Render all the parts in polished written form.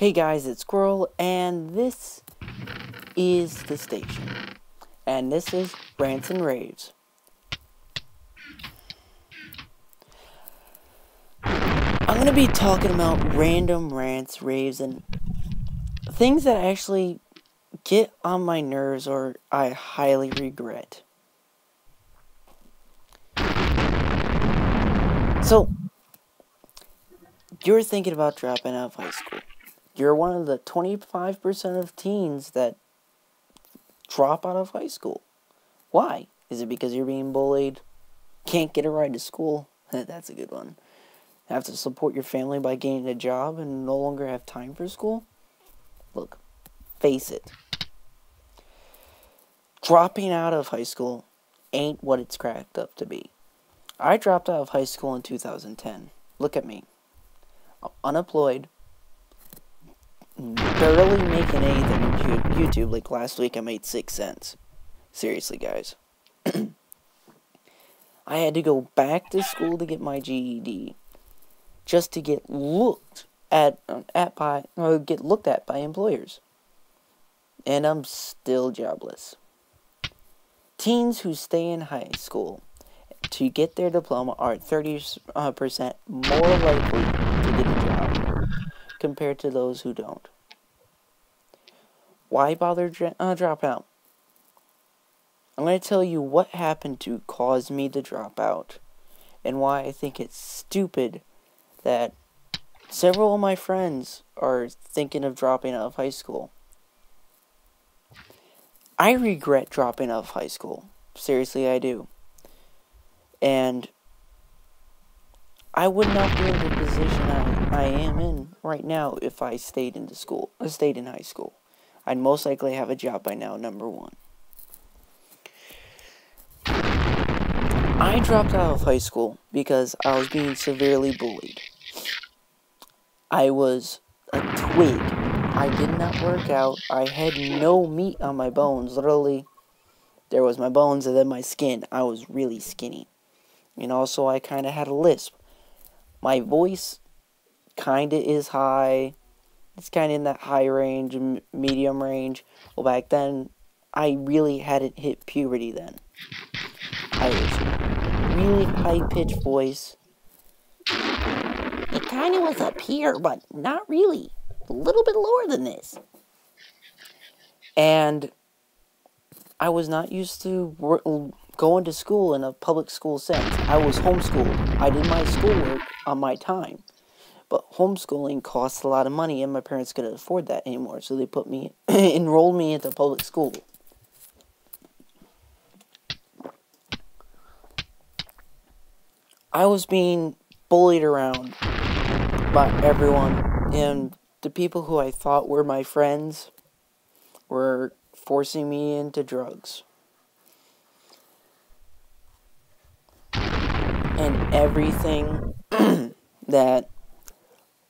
Hey guys, it's Squirrel, and this is the station. And this is Rants and Raves. I'm going to be talking about random rants, raves, and things that actually get on my nerves or I highly regret. So, you're thinking about dropping out of high school. You're one of the 25% of teens that drop out of high school. Why? Is it because you're being bullied? Can't get a ride to school? That's a good one. Have to support your family by getting a job and no longer have time for school? Look, face it. Dropping out of high school ain't what it's cracked up to be. I dropped out of high school in 2010. Look at me. I'm unemployed. Barely making anything on YouTube. Like last week I made 6 cents. Seriously, guys. I had to go back to school to get my GED. Just to get looked at by employers. And I'm still jobless. Teens who stay in high school to get their diploma are 30% more likely to get a job compared to those who don't. Why bother drop out? I'm going to tell you what happened to cause me to drop out and why I think it's stupid that several of my friends are thinking of dropping out of high school. I regret dropping out of high school. Seriously, I do. And I would not be in the position I am in right now if I stayed in high school. I'd most likely have a job by now, number one. I dropped out of high school because I was being severely bullied. I was a twig. I did not work out. I had no meat on my bones. Literally, there was my bones and then my skin. I was really skinny. And also, I kind of had a lisp. My voice kind of is high. It's kind of in that high range, medium range. Well, back then, I really hadn't hit puberty then. I was really high-pitched voice. It kind of was up here, but not really. A little bit lower than this. And I was not used to going to school in a public school sense. I was homeschooled. I did my schoolwork on my time. But homeschooling costs a lot of money, and my parents couldn't afford that anymore. So they enrolled me into public school. I was being bullied around by everyone, and the people who I thought were my friends were forcing me into drugs. And everything that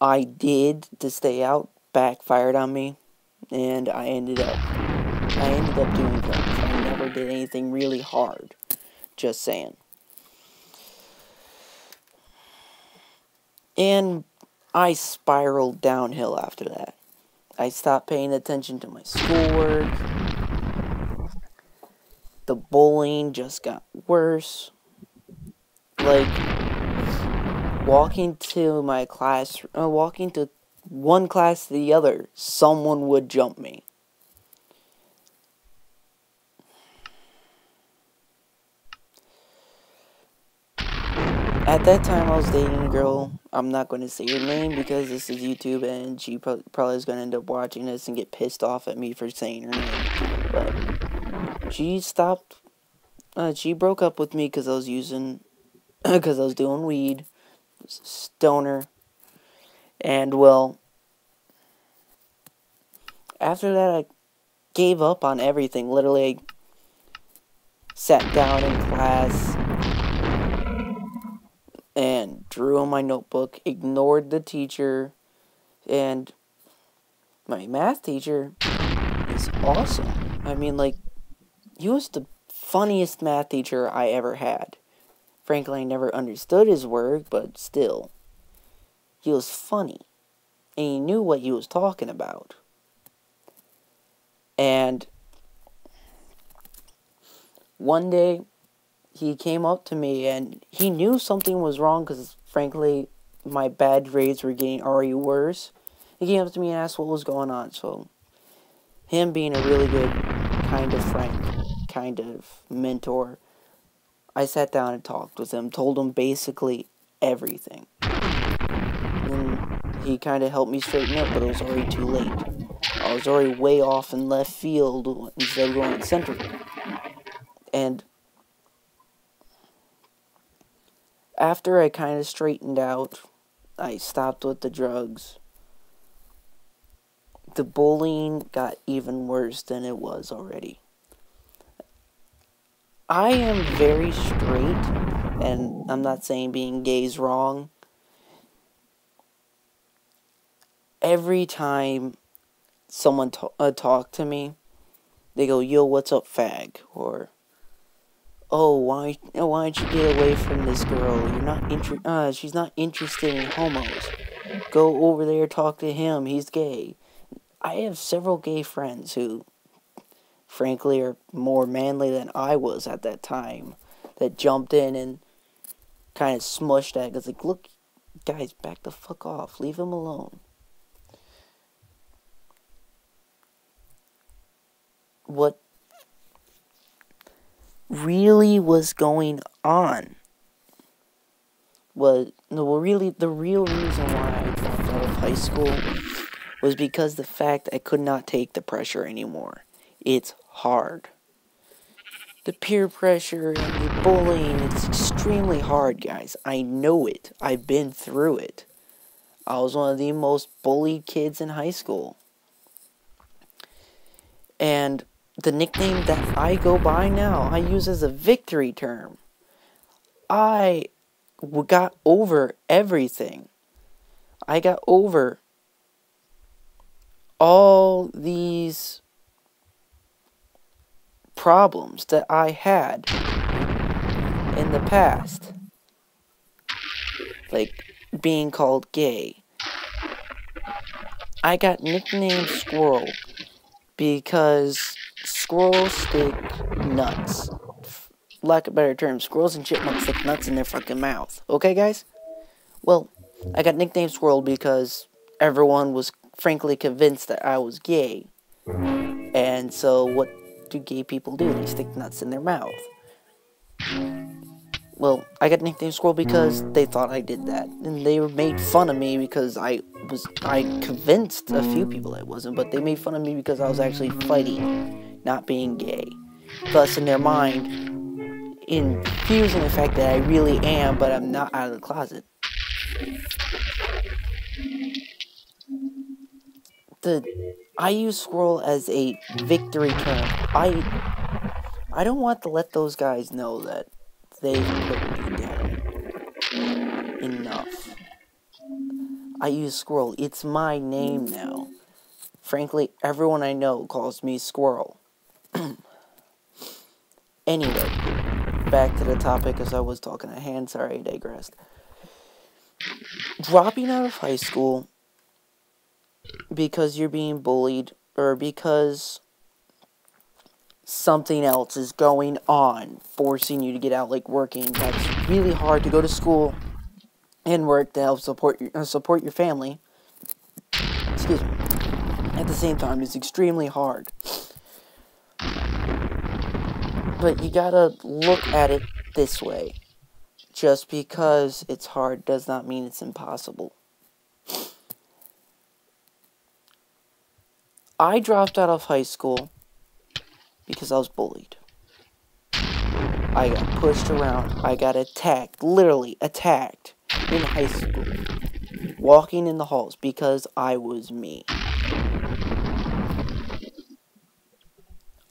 I did to stay out backfired on me, and I ended up doing drugs. I never did anything really hard. Just saying. And I spiraled downhill after that. I stopped paying attention to my schoolwork. The bullying just got worse. Like, walking to one class to the other, someone would jump me. At that time, I was dating a girl. I'm not going to say her name because this is YouTube, and she probably is going to end up watching this and get pissed off at me for saying her name. But she stopped. She broke up with me because I was doing weed, stoner, and well, after that, I gave up on everything. Literally, I sat down in class and drew on my notebook, ignored the teacher, and my math teacher is awesome. I mean, like, he was the funniest math teacher I ever had. Frankly, I never understood his work, but still, he was funny. and he knew what he was talking about. And one day, he came up to me, and he knew something was wrong, because, frankly, my bad grades were getting already worse. He came up to me and asked what was going on, so him being a really good kind of friend, kind of mentor, I sat down and talked with him, told him basically everything. And he kind of helped me straighten up, but it was already too late. I was already way off in left field instead of going in center. And after I kind of straightened out, I stopped with the drugs. The bullying got even worse than it was already. I am very straight, and I'm not saying being gay is wrong. Every time someone talk to me, they go, "Yo, what's up, fag?" Or, "Oh, why don't you get away from this girl? You're not she's not interested in homos. Go over there, talk to him. He's gay." I have several gay friends who, frankly, are more manly than I was at that time, that jumped in and kind of smushed that. Because, like, look, guys, back the fuck off. Leave him alone. What really was going on was, the real reason why I dropped out of high school was because the fact I could not take the pressure anymore. It's hard. The peer pressure and the bullying, it's extremely hard, guys. I know it. I've been through it. I was one of the most bullied kids in high school. And the nickname that I go by now, I use as a victory term. I got over everything. I got over all these problems that I had in the past. Like being called gay. I got nicknamed Squirrel because squirrels stick nuts. Lack of a better term, squirrels and chipmunks stick nuts in their fucking mouth. Okay, guys? Well, I got nicknamed Squirrel because everyone was frankly convinced that I was gay. And so what do gay people do? They stick nuts in their mouth. Well, I got nicknamed Squirrel because they thought I did that. And they made fun of me because I convinced a few people I wasn't, but they made fun of me because I was actually fighting, not being gay. Thus, in their mind, infusing the fact that I really am, but I'm not out of the closet. I use Squirrel as a victory term. I don't want to let those guys know that they've put me down enough. I use Squirrel. It's my name now. Frankly, everyone I know calls me Squirrel. Anyway, back to the topic as I was talking at hand. Sorry, I digressed. Dropping out of high school because you're being bullied, or because something else is going on, forcing you to get out, like working. That's really hard to go to school and work to help support your family. Excuse me. At the same time, it's extremely hard. But you gotta look at it this way. Just because it's hard does not mean it's impossible. I dropped out of high school because I was bullied. I got pushed around. I got attacked, literally attacked, in high school. Walking in the halls because I was me.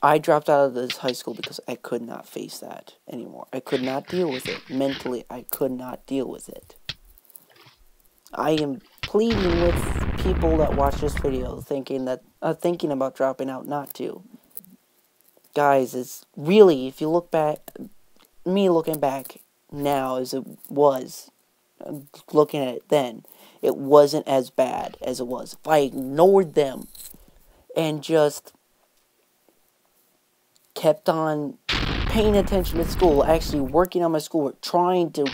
I dropped out of this high school because I could not face that anymore. I could not deal with it. Mentally, I could not deal with it. I am pleading with people that watch this video thinking about dropping out not to. Guys, it's really, if you look back, me looking back now as it was, looking at it then, it wasn't as bad as it was. If I ignored them and just kept on paying attention at school, actually working on my schoolwork, trying to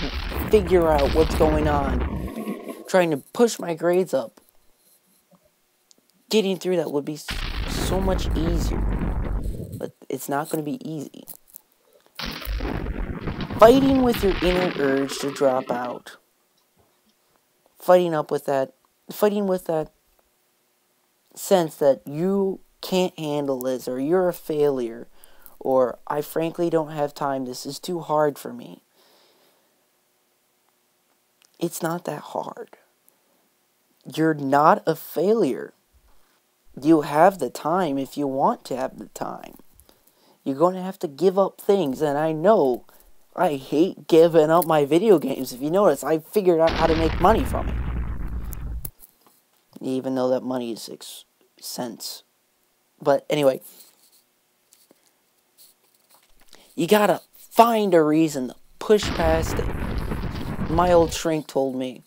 figure out what's going on, trying to push my grades up, getting through that would be so much easier. But it's not going to be easy. Fighting with your inner urge to drop out. Fighting with that sense that you can't handle this, or you're a failure, or I frankly don't have time, this is too hard for me. It's not that hard. You're not a failure. You have the time if you want to have the time. You're going to have to give up things, and I know I hate giving up my video games. If you notice, I figured out how to make money from it. Even though that money is 6 cents. But anyway, you gotta find a reason to push past it. My old shrink told me,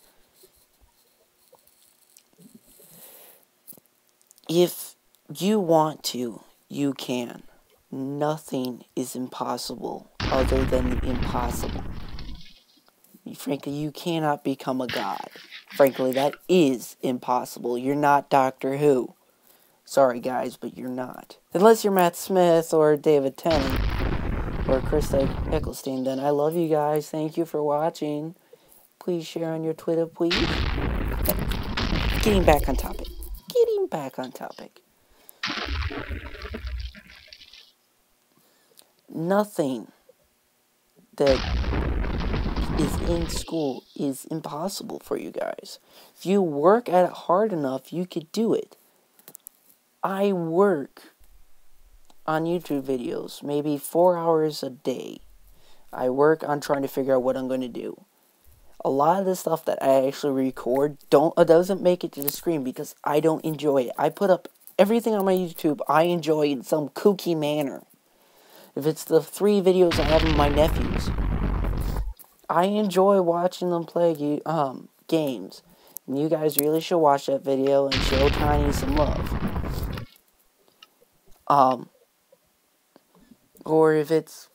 if you want to, you can. Nothing is impossible other than the impossible. Frankly, you cannot become a god. Frankly, that is impossible. You're not Doctor Who. Sorry, guys, but you're not. Unless you're Matt Smith or David Tennant or Krista Eccleston, then I love you guys. Thank you for watching. Please share on your Twitter, please. Getting back on topic. Nothing that is in school is impossible for you guys. If you work at it hard enough, you could do it. I work on YouTube videos maybe 4 hours a day. I work on trying to figure out what I'm going to do. A lot of the stuff that I actually record doesn't make it to the screen because I don't enjoy it. I put up everything on my YouTube I enjoy in some kooky manner. If it's the 3 videos I have of my nephews, I enjoy watching them play games. And you guys really should watch that video and show Tiny some love. Or if it's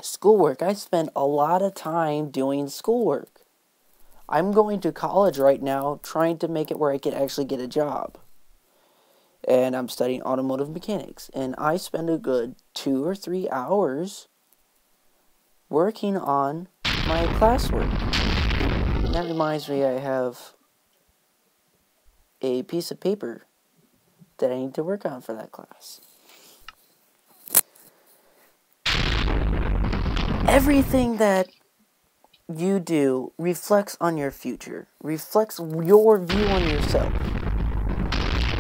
schoolwork, I spend a lot of time doing schoolwork. I'm going to college right now trying to make it where I can actually get a job. And I'm studying automotive mechanics. And I spend a good 2 or 3 hours working on my classwork. And that reminds me, I have a piece of paper that I need to work on for that class. Everything that you do reflects on your future, reflects your view on yourself.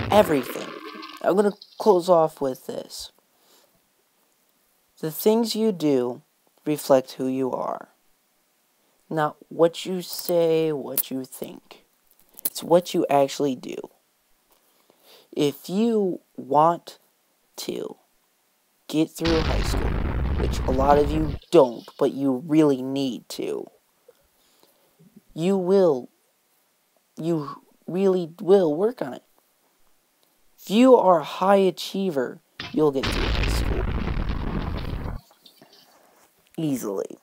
Everything. I'm going to close off with this. The things you do reflect who you are. Not what you say, what you think. It's what you actually do. If you want to get through high school, which a lot of you don't, but you really need to, you really will work on it. If you are a high achiever, you'll get through high school easily.